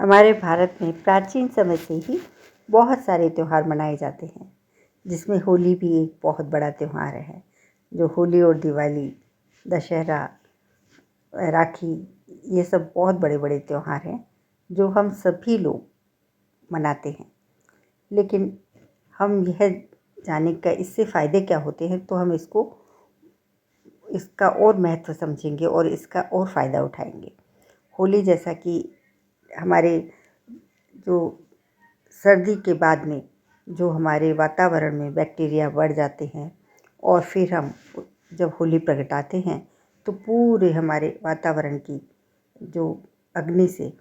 हमारे भारत में प्राचीन समय से ही बहुत सारे त्यौहार मनाए जाते हैं, जिसमें होली भी एक बहुत बड़ा त्यौहार है। जो होली और दिवाली, दशहरा, राखी, ये सब बहुत बड़े बड़े त्यौहार हैं जो हम सभी लोग मनाते हैं। लेकिन हम यह जाने का इससे फ़ायदे क्या होते हैं, तो हम इसका और महत्व समझेंगे और इसका और फ़ायदा उठाएंगे। होली जैसा कि हमारे जो सर्दी के बाद में जो हमारे वातावरण में बैक्टीरिया बढ़ जाते हैं और फिर हम जब होली प्रगटाते हैं तो पूरे हमारे वातावरण की जो अग्नि से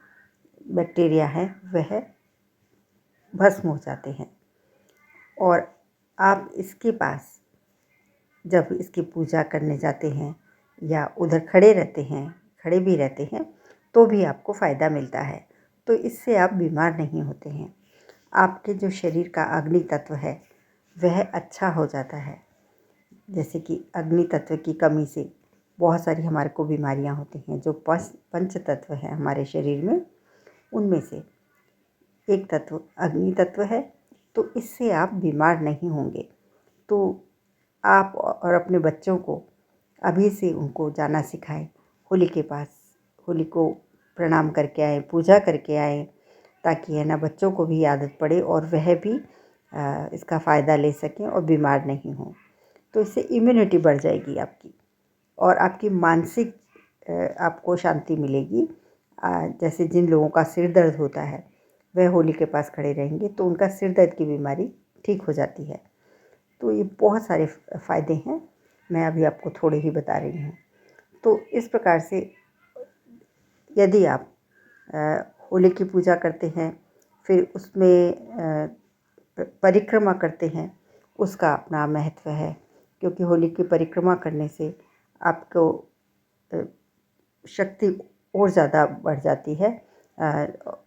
बैक्टीरिया है वह भस्म हो जाते हैं। और आप इसके पास जब इसकी पूजा करने जाते हैं या उधर खड़े भी रहते हैं तो भी आपको फ़ायदा मिलता है। तो इससे आप बीमार नहीं होते हैं। आपके जो शरीर का अग्नि तत्व है वह अच्छा हो जाता है। जैसे कि अग्नि तत्व की कमी से बहुत सारी हमारे को बीमारियां होती हैं। जो पंच तत्व है हमारे शरीर में, उनमें से एक तत्व अग्नि तत्व है, तो इससे आप बीमार नहीं होंगे। तो आप और अपने बच्चों को अभी से उनको जाना सिखाएं होली के पास। होली को प्रणाम करके आएँ, पूजा करके आएँ, ताकि है ना बच्चों को भी आदत पड़े और वह भी इसका फ़ायदा ले सकें और बीमार नहीं हों। तो इससे इम्यूनिटी बढ़ जाएगी आपकी और आपकी मानसिक आपको शांति मिलेगी। जैसे जिन लोगों का सिर दर्द होता है वह होली के पास खड़े रहेंगे तो उनका सिर दर्द की बीमारी ठीक हो जाती है। तो ये बहुत सारे फ़ायदे हैं, मैं अभी आपको थोड़े ही बता रही हूँ। तो इस प्रकार से यदि आप होली की पूजा करते हैं, फिर उसमें परिक्रमा करते हैं, उसका अपना महत्व है। क्योंकि होली की परिक्रमा करने से आपको शक्ति और ज़्यादा बढ़ जाती है।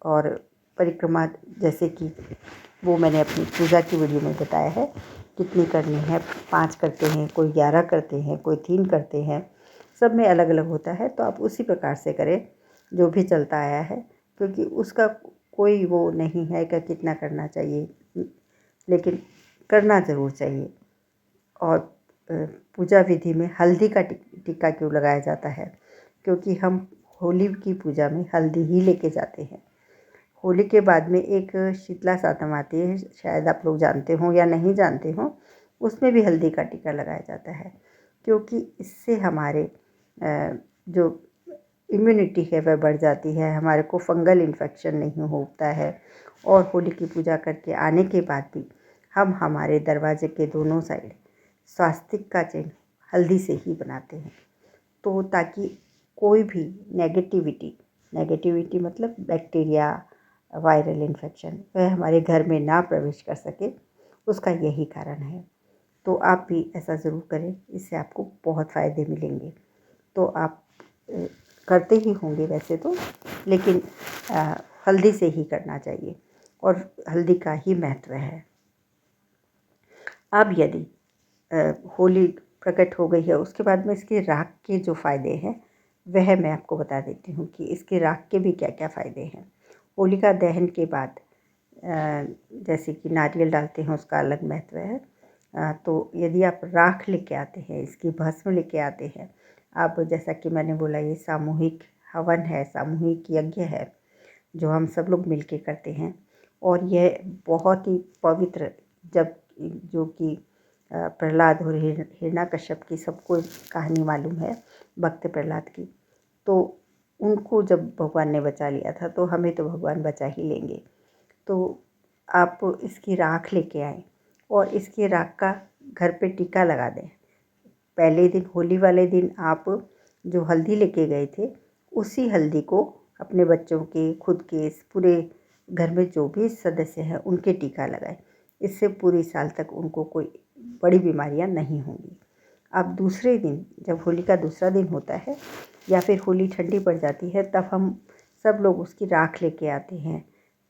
और परिक्रमा जैसे कि वो मैंने अपनी पूजा की वीडियो में बताया है कितनी करनी है। 5 करते हैं, कोई 11 करते हैं, कोई 3 करते हैं, सब में अलग अलग होता है। तो आप उसी प्रकार से करें जो भी चलता आया है, क्योंकि उसका कोई वो नहीं है कि कितना करना चाहिए, लेकिन करना ज़रूर चाहिए। और पूजा विधि में हल्दी का टीका क्यों लगाया जाता है? क्योंकि हम होली की पूजा में हल्दी ही लेके जाते हैं। होली के बाद में एक शीतला सातम आती है, शायद आप लोग जानते हों या नहीं जानते हों, उसमें भी हल्दी का टीका लगाया जाता है। क्योंकि इससे हमारे जो इम्यूनिटी है वह बढ़ जाती है, हमारे को फंगल इन्फेक्शन नहीं होता है। और होली की पूजा करके आने के बाद भी हम हमारे दरवाजे के दोनों साइड स्वास्तिक का चिन्ह हल्दी से ही बनाते हैं। तो ताकि कोई भी नेगेटिविटी मतलब बैक्टीरिया, वायरल इन्फेक्शन, वह हमारे घर में ना प्रवेश कर सके, उसका यही कारण है। तो आप भी ऐसा ज़रूर करें, इससे आपको बहुत फ़ायदे मिलेंगे। तो आप करते ही होंगे वैसे तो, लेकिन हल्दी से ही करना चाहिए और हल्दी का ही महत्व है। अब यदि होली प्रकट हो गई है, उसके बाद में इसके राख के जो फ़ायदे हैं वह मैं आपको बता देती हूँ कि इसके राख के भी क्या क्या फ़ायदे हैं। होलिका दहन के बाद जैसे कि नारियल डालते हैं, उसका अलग महत्व है। तो यदि आप राख लेके आते हैं, इसकी भस्म लेके आते हैं, अब जैसा कि मैंने बोला ये सामूहिक हवन है, सामूहिक यज्ञ है जो हम सब लोग मिलके करते हैं। और यह बहुत ही पवित्र, जब जो कि प्रहलाद और हिरण्याकश्यप की सबको कहानी मालूम है, भक्त प्रहलाद की। तो उनको जब भगवान ने बचा लिया था तो हमें तो भगवान बचा ही लेंगे। तो आप इसकी राख लेके आएँ और इसकी राख का घर पे टीका लगा दें। पहले दिन होली वाले दिन आप जो हल्दी लेके गए थे, उसी हल्दी को अपने बच्चों के, खुद के, पूरे घर में जो भी सदस्य हैं उनके टीका लगाएं। इससे पूरी साल तक उनको कोई बड़ी बीमारियां नहीं होंगी। अब दूसरे दिन जब होली का दूसरा दिन होता है या फिर होली ठंडी पड़ जाती है, तब हम सब लोग उसकी राख लेके आते हैं।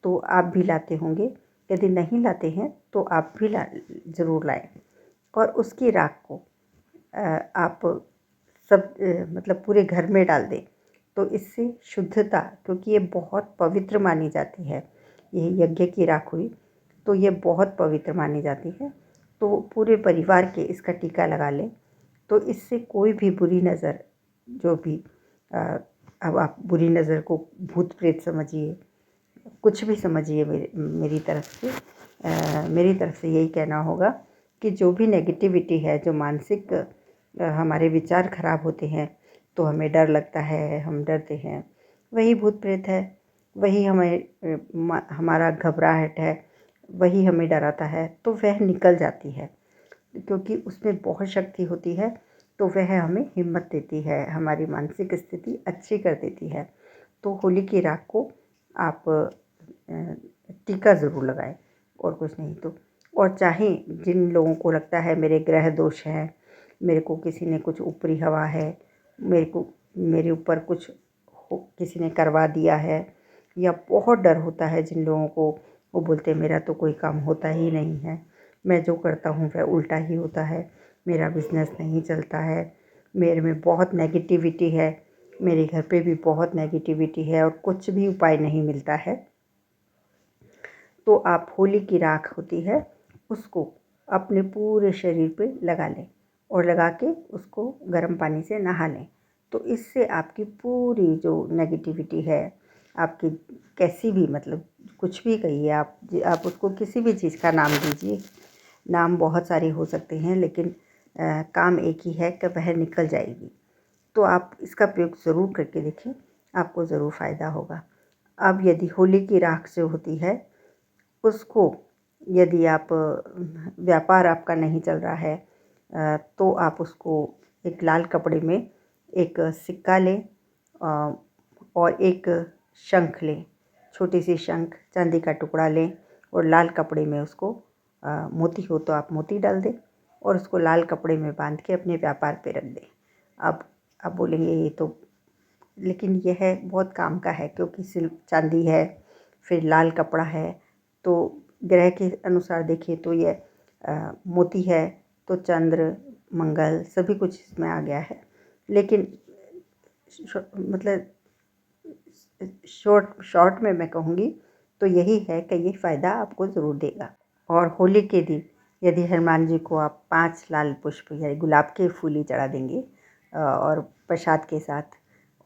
तो आप भी लाते होंगे, यदि नहीं लाते हैं तो आप भी ज़रूर लाएं। और उसकी राख को आप सब मतलब पूरे घर में डाल दें, तो इससे शुद्धता, क्योंकि ये बहुत पवित्र मानी जाती है, ये यज्ञ की राख हुई तो ये बहुत पवित्र मानी जाती है। तो पूरे परिवार के इसका टीका लगा लें तो इससे कोई भी बुरी नज़र, जो भी अब आप बुरी नज़र को भूत प्रेत समझिए, कुछ भी समझिए, मेरी तरफ से यही कहना होगा कि जो भी नेगेटिविटी है, जो मानसिक हमारे विचार खराब होते हैं तो हमें डर लगता है, हम डरते हैं, वही भूत प्रेत है, वही हमारा घबराहट है, वही हमें डराता है, तो वह निकल जाती है क्योंकि उसमें बहुत शक्ति होती है। तो वह हमें हिम्मत देती है, हमारी मानसिक स्थिति अच्छी कर देती है। तो होली की राख को आप टीका ज़रूर लगाएं और कुछ नहीं तो। और चाहे जिन लोगों को लगता है मेरे ग्रह दोष हैं, मेरे को किसी ने कुछ ऊपरी हवा है, मेरे ऊपर कुछ किसी ने करवा दिया है, या बहुत डर होता है जिन लोगों को, वो बोलते हैं मेरा तो कोई काम होता ही नहीं है, मैं जो करता हूँ वह उल्टा ही होता है, मेरा बिजनेस नहीं चलता है, मेरे में बहुत नेगेटिविटी है, मेरे घर पे भी बहुत नेगेटिविटी है और कुछ भी उपाय नहीं मिलता है। तो आप होली की राख होती है उसको अपने पूरे शरीर पे लगा लें और लगा के उसको गर्म पानी से नहा लें। तो इससे आपकी पूरी जो नेगेटिविटी है, आपकी कैसी भी, मतलब कुछ भी कहिए आप उसको किसी भी चीज़ का नाम दीजिए, नाम बहुत सारे हो सकते हैं, लेकिन काम एक ही है कि वह निकल जाएगी। तो आप इसका प्रयोग ज़रूर करके देखें, आपको ज़रूर फ़ायदा होगा। अब यदि होली की राख जो होती है उसको, यदि आप व्यापार आपका नहीं चल रहा है तो आप उसको एक लाल कपड़े में एक सिक्का लें और एक शंख लें, छोटी सी शंख, चांदी का टुकड़ा लें और लाल कपड़े में उसको मोती हो तो आप मोती डाल दें और उसको लाल कपड़े में बांध के अपने व्यापार पे रख दें। अब आप बोलेंगे ये तो, लेकिन यह है बहुत काम का है क्योंकि सिल्क चांदी है, फिर लाल कपड़ा है, तो ग्रह के अनुसार देखिए तो ये मोती है तो चंद्र मंगल सभी कुछ इसमें आ गया है। लेकिन मतलब शॉर्ट में मैं कहूँगी तो यही है कि ये फ़ायदा आपको ज़रूर देगा। और होली के दिन यदि हनुमान जी को आप 5 लाल पुष्प या गुलाब के फूल ही चढ़ा देंगे और प्रसाद के साथ,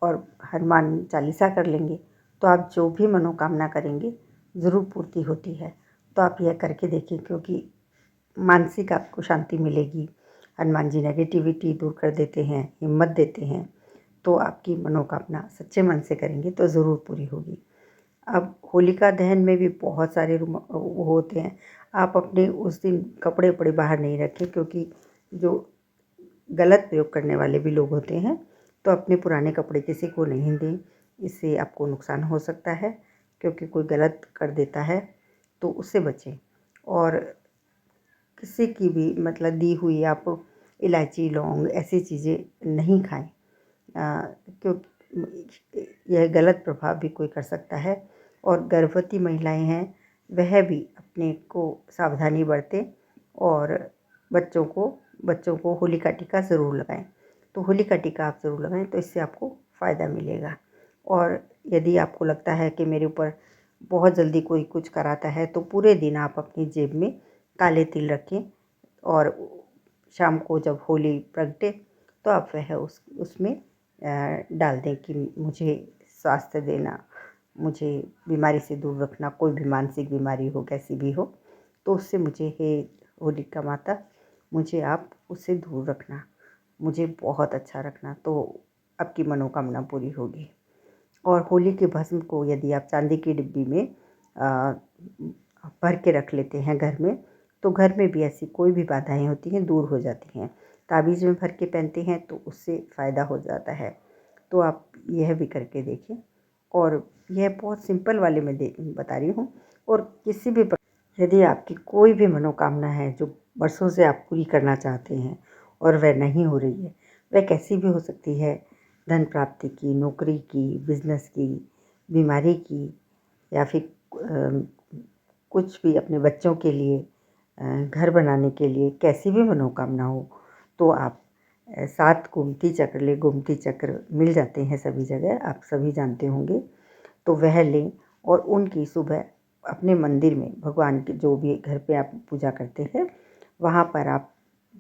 और हनुमान चालीसा कर लेंगे तो आप जो भी मनोकामना करेंगे ज़रूर पूर्ति होती है। तो आप यह करके देखिए, क्योंकि मानसिक आपको शांति मिलेगी। हनुमान जी नेगेटिविटी दूर कर देते हैं, हिम्मत देते हैं, तो आपकी मनोकामना सच्चे मन से करेंगे तो ज़रूर पूरी होगी। अब होलिका दहन में भी बहुत सारे वो होते हैं। आप अपने उस दिन कपड़े उपड़े बाहर नहीं रखें, क्योंकि जो गलत प्रयोग करने वाले भी लोग होते हैं, तो अपने पुराने कपड़े किसी को नहीं दें, इससे आपको नुकसान हो सकता है, क्योंकि कोई गलत कर देता है तो उससे बचें। और किसी की भी मतलब दी हुई आप इलायची लौंग ऐसी चीज़ें नहीं खाएं, क्योंकि यह गलत प्रभाव भी कोई कर सकता है। और गर्भवती महिलाएं हैं वह भी अपने को सावधानी बरतें और बच्चों को होली का टीका ज़रूर लगाएं। तो होली का टीका आप ज़रूर लगाएं तो इससे आपको फ़ायदा मिलेगा। और यदि आपको लगता है कि मेरे ऊपर बहुत जल्दी कोई कुछ कराता है तो पूरे दिन आप अपनी जेब में काले तिल रखें और शाम को जब होली प्रगटे तो आप वह उसमें डाल दें कि मुझे स्वास्थ्य देना, मुझे बीमारी से दूर रखना, कोई भी मानसिक बीमारी हो कैसी भी हो तो उससे मुझे, हे होलिका माता, मुझे आप उससे दूर रखना, मुझे बहुत अच्छा रखना, तो आपकी मनोकामना पूरी होगी। और होली के भस्म को यदि आप चांदी की डिब्बी में भर के रख लेते हैं घर में, तो घर में भी ऐसी कोई भी बाधाएं होती हैं दूर हो जाती हैं। ताबीज़ में भर के पहनते हैं तो उससे फ़ायदा हो जाता है। तो आप यह भी करके देखें। और यह बहुत सिंपल वाले मैं बता रही हूँ। और किसी भी यदि आपकी कोई भी मनोकामना है जो बरसों से आप पूरी करना चाहते हैं और वह नहीं हो रही है, वह कैसी भी हो सकती है, धन प्राप्ति की, नौकरी की, बिजनेस की, बीमारी की, या फिर कुछ भी अपने बच्चों के लिए, घर बनाने के लिए, कैसी भी मनोकामना हो, तो आप 7 गोमती चक्र लें। गोमती चक्र मिल जाते हैं सभी जगह, आप सभी जानते होंगे। तो वह लें और उनकी सुबह अपने मंदिर में, भगवान के जो भी घर पे आप पूजा करते हैं वहाँ पर आप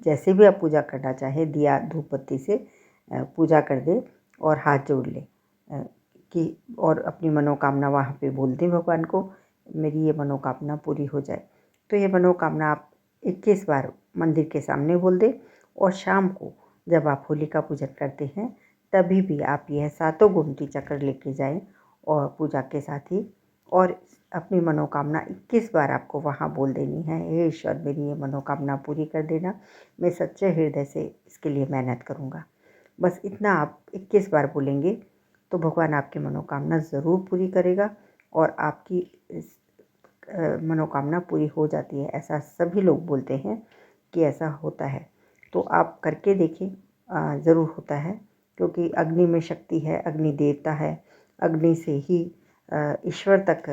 जैसे भी आप पूजा करना चाहें, दिया धूप बत्ती से पूजा कर दें और हाथ जोड़ लें कि और अपनी मनोकामना वहाँ पे बोल दें भगवान को, मेरी ये मनोकामना पूरी हो जाए। तो ये मनोकामना आप 21 बार मंदिर के सामने बोल दें और शाम को जब आप होलिका पूजन करते हैं तभी भी आप यह 7 गोमती चक्र लेके जाएं और पूजा के साथ ही, और अपनी मनोकामना 21 बार आपको वहाँ बोल देनी है। हे ईश्वर, मेरी ये मनोकामना पूरी कर देना, मैं सच्चे हृदय से इसके लिए मेहनत करूँगा। बस इतना आप 21 बार बोलेंगे तो भगवान आपकी मनोकामना ज़रूर पूरी करेगा और आपकी मनोकामना पूरी हो जाती है। ऐसा सभी लोग बोलते हैं कि ऐसा होता है, तो आप करके देखें, ज़रूर होता है। क्योंकि अग्नि में शक्ति है, अग्नि देवता है, अग्नि से ही ईश्वर तक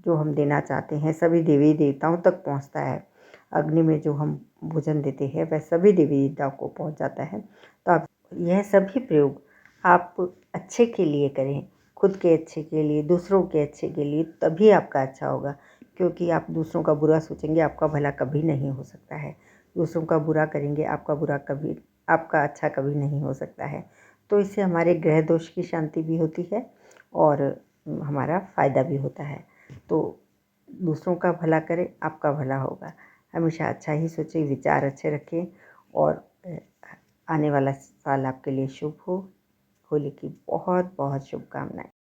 जो हम देना चाहते हैं सभी देवी देवताओं तक पहुंचता है। अग्नि में जो हम भोजन देते हैं वह सभी देवी देवताओं को पहुंच जाता है। तो आप यह सभी प्रयोग आप अच्छे के लिए करें, खुद के अच्छे के लिए, दूसरों के अच्छे के लिए, तभी आपका अच्छा होगा। क्योंकि आप दूसरों का बुरा सोचेंगे, आपका भला कभी नहीं हो सकता है। दूसरों का बुरा करेंगे, आपका अच्छा कभी नहीं हो सकता है। तो इससे हमारे ग्रह दोष की शांति भी होती है और हमारा फ़ायदा भी होता है। तो दूसरों का भला करें, आपका भला होगा। हमेशा अच्छा ही सोचें, विचार अच्छे रखें और आने वाला साल आपके लिए शुभ हो। होली की बहुत बहुत शुभकामनाएं।